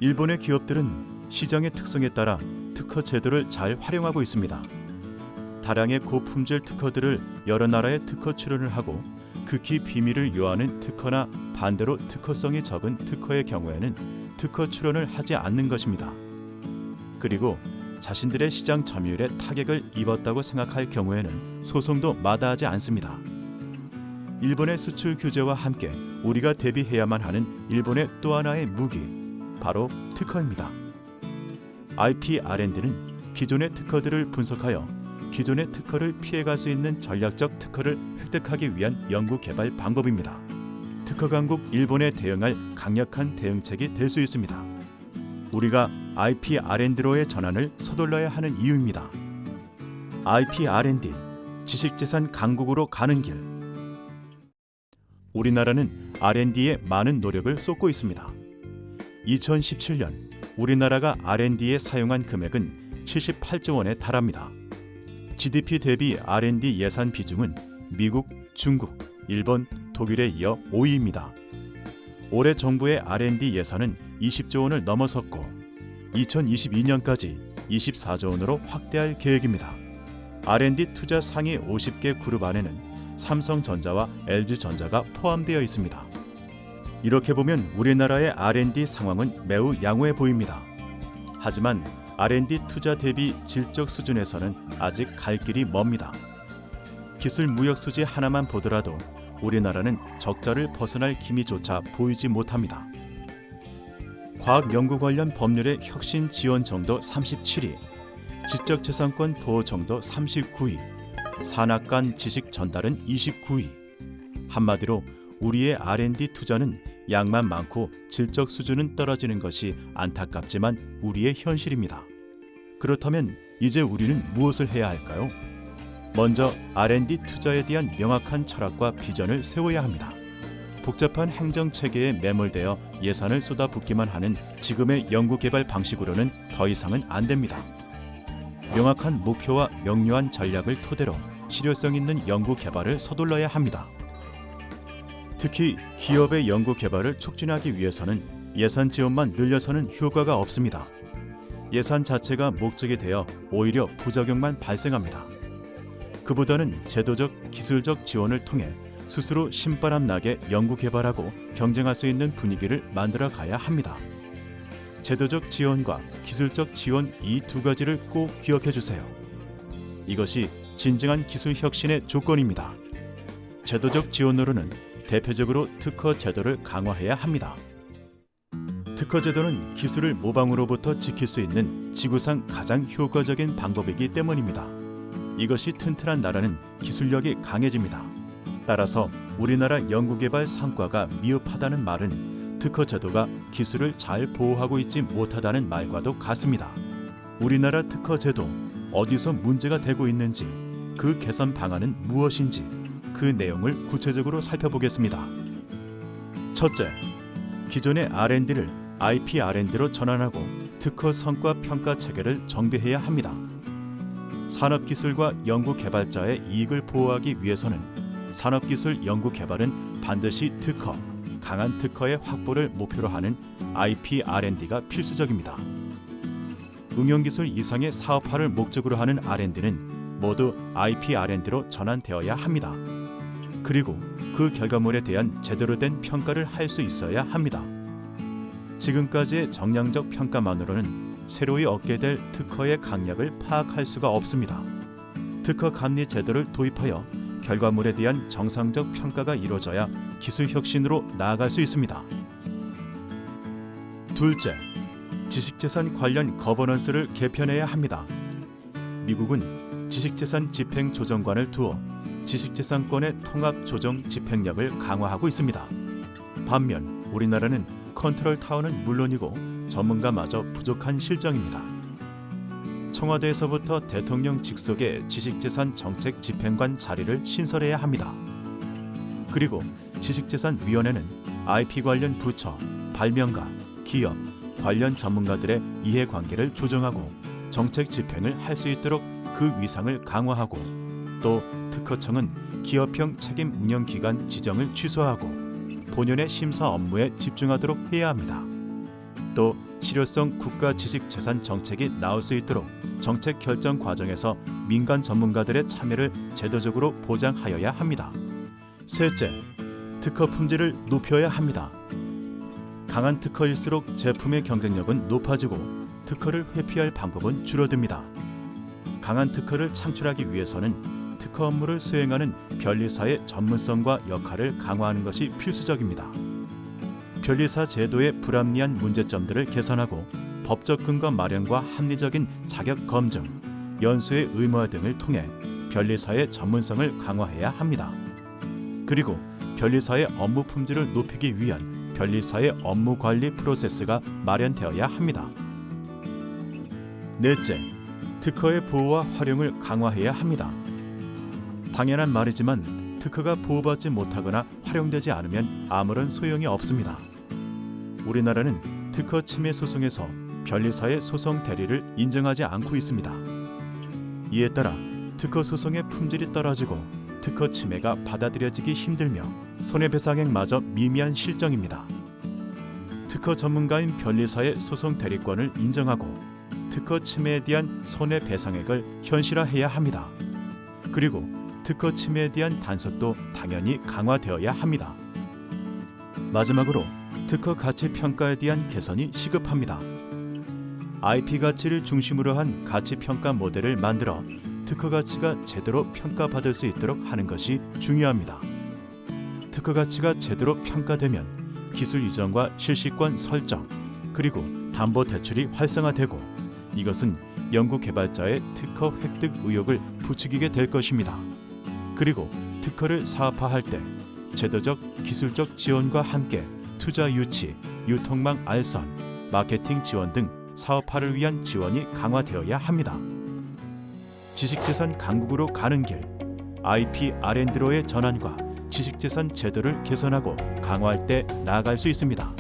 일본의 기업들은 시장의 특성에 따라 특허 제도를 잘 활용하고 있습니다. 다량의 고품질 특허들을 여러 나라에 특허 출원을 하고 극히 비밀을 요하는 특허나 반대로 특허성이 적은 특허의 경우에는 특허 출원을 하지 않는 것입니다. 그리고 자신들의 시장 점유율에 타격을 입었다고 생각할 경우에는 소송도 마다하지 않습니다. 일본의 수출 규제와 함께 우리가 대비해야만 하는 일본의 또 하나의 무기, 바로 특허입니다. IP R&D는 기존의 특허들을 분석하여 기존의 특허를 피해갈 수 있는 전략적 특허를 획득하기 위한 연구 개발 방법입니다. 특허 강국 일본에 대응할 강력한 대응책이 될 수 있습니다. 우리가 IP R&D로의 전환을 서둘러야 하는 이유입니다. IP R&D, 지식재산 강국으로 가는 길. 우리나라는 R&D에 많은 노력을 쏟고 있습니다. 2017년 우리나라가 R&D에 사용한 금액은 78조 원에 달합니다. GDP 대비 R&D 예산 비중은 미국, 중국, 일본, 독일에 이어 5위입니다. 올해 정부의 R&D 예산은 20조 원을 넘어섰고 2022년까지 24조 원으로 확대할 계획입니다. R&D 투자 상위 50개 그룹 안에는 삼성전자와 LG전자가 포함되어 있습니다. 이렇게 보면 우리나라의 R&D 상황은 매우 양호해 보입니다. 하지만 R&D 투자 대비 질적 수준에서는 아직 갈 길이 멉니다. 기술 무역 수지 하나만 보더라도 우리나라는 적자를 벗어날 기미조차 보이지 못합니다. 과학연구 관련 법률의 혁신 지원 정도 37위, 지적재산권 보호 정도 39위, 산학 간 지식 전달은 29위. 한마디로 우리의 R&D 투자는 양만 많고 질적 수준은 떨어지는 것이 안타깝지만 우리의 현실입니다. 그렇다면 이제 우리는 무엇을 해야 할까요? 먼저 R&D 투자에 대한 명확한 철학과 비전을 세워야 합니다. 복잡한 행정체계에 매몰되어 예산을 쏟아붓기만 하는 지금의 연구개발 방식으로는 더 이상은 안 됩니다. 명확한 목표와 명료한 전략을 토대로 실효성 있는 연구개발을 서둘러야 합니다. 특히 기업의 연구개발을 촉진하기 위해서는 예산 지원만 늘려서는 효과가 없습니다. 예산 자체가 목적이 되어 오히려 부작용만 발생합니다. 그보다는 제도적, 기술적 지원을 통해 스스로 신바람 나게 연구개발하고 경쟁할 수 있는 분위기를 만들어 가야 합니다. 제도적 지원과 기술적 지원 이 두 가지를 꼭 기억해 주세요. 이것이 진정한 기술 혁신의 조건입니다. 제도적 지원으로는 대표적으로 특허 제도를 강화해야 합니다. 특허 제도는 기술을 모방으로부터 지킬 수 있는 지구상 가장 효과적인 방법이기 때문입니다. 이것이 튼튼한 나라는 기술력이 강해집니다. 따라서 우리나라 연구개발 성과가 미흡하다는 말은 특허 제도가 기술을 잘 보호하고 있지 못하다는 말과도 같습니다. 우리나라 특허 제도 어디서 문제가 되고 있는지, 그 개선 방안은 무엇인지 그 내용을 구체적으로 살펴보겠습니다. 첫째, 기존의 R&D를 IP R&D로 전환하고 특허 성과 평가 체계를 정비해야 합니다. 산업기술과 연구개발자의 이익을 보호하기 위해서는 산업기술 연구개발은 반드시 특허, 강한 특허의 확보를 목표로 하는 IP R&D가 필수적입니다. 응용기술 이상의 사업화를 목적으로 하는 R&D는 모두 IP R&D로 전환되어야 합니다. 그리고 그 결과물에 대한 제대로 된 평가를 할 수 있어야 합니다. 지금까지의 정량적 평가만으로는 새로이 얻게 될 특허의 강약을 파악할 수가 없습니다. 특허 감리 제도를 도입하여 결과물에 대한 정상적 평가가 이루어져야 기술 혁신으로 나아갈 수 있습니다. 둘째, 지식재산 관련 거버넌스를 개편해야 합니다. 미국은 지식재산 집행조정관을 두어 지식재산권의 통합 조정 집행력을 강화하고 있습니다. 반면 우리나라는 컨트롤 타워는 물론이고 전문가마저 부족한 실정입니다. 청와대에서부터 대통령 직속의 지식재산 정책 집행관 자리를 신설해야 합니다. 그리고 지식재산위원회는 IP 관련 부처, 발명가, 기업, 관련 전문가들의 이해관계를 조정하고 정책 집행을 할 수 있도록 그 위상을 강화하고, 또 특허청은 기업형 책임 운영기관 지정을 취소하고 본연의 심사 업무에 집중하도록 해야 합니다. 또 실효성 국가지식재산 정책이 나올 수 있도록 정책 결정 과정에서 민간 전문가들의 참여를 제도적으로 보장하여야 합니다. 셋째, 특허 품질을 높여야 합니다. 강한 특허일수록 제품의 경쟁력은 높아지고 특허를 회피할 방법은 줄어듭니다. 강한 특허를 창출하기 위해서는 특허 업무를 수행하는 변리사의 전문성과 역할을 강화하는 것이 필수적입니다. 변리사 제도의 불합리한 문제점들을 개선하고 법적 근거 마련과 합리적인 자격 검증, 연수의 의무화 등을 통해 변리사의 전문성을 강화해야 합니다. 그리고 변리사의 업무 품질을 높이기 위한 변리사의 업무 관리 프로세스가 마련되어야 합니다. 넷째, 특허의 보호와 활용을 강화해야 합니다. 당연한 말이지만 특허가 보호받지 못하거나 활용되지 않으면 아무런 소용이 없습니다. 우리나라는 특허 침해 소송에서 변리사의 소송 대리를 인정하지 않고 있습니다. 이에 따라 특허 소송의 품질이 떨어지고 특허 침해가 받아들여지기 힘들며 손해배상액마저 미미한 실정입니다. 특허 전문가인 변리사의 소송 대리권을 인정하고 특허 침해에 대한 손해배상액을 현실화해야 합니다. 그리고 특허 침해에 대한 단속도 당연히 강화되어야 합니다. 마지막으로 특허 가치 평가에 대한 개선이 시급합니다. IP 가치를 중심으로 한 가치 평가 모델을 만들어 특허 가치가 제대로 평가받을 수 있도록 하는 것이 중요합니다. 특허 가치가 제대로 평가되면 기술 이전과 실시권 설정, 그리고 담보 대출이 활성화되고 이것은 연구 개발자의 특허 획득 의욕을 부추기게 될 것입니다. 그리고 특허를 사업화할 때 제도적, 기술적 지원과 함께 투자 유치, 유통망 알선, 마케팅 지원 등 사업화를 위한 지원이 강화되어야 합니다. 지식재산 강국으로 가는 길, IP R&D로의 전환과 지식재산 제도를 개선하고 강화할 때 나아갈 수 있습니다.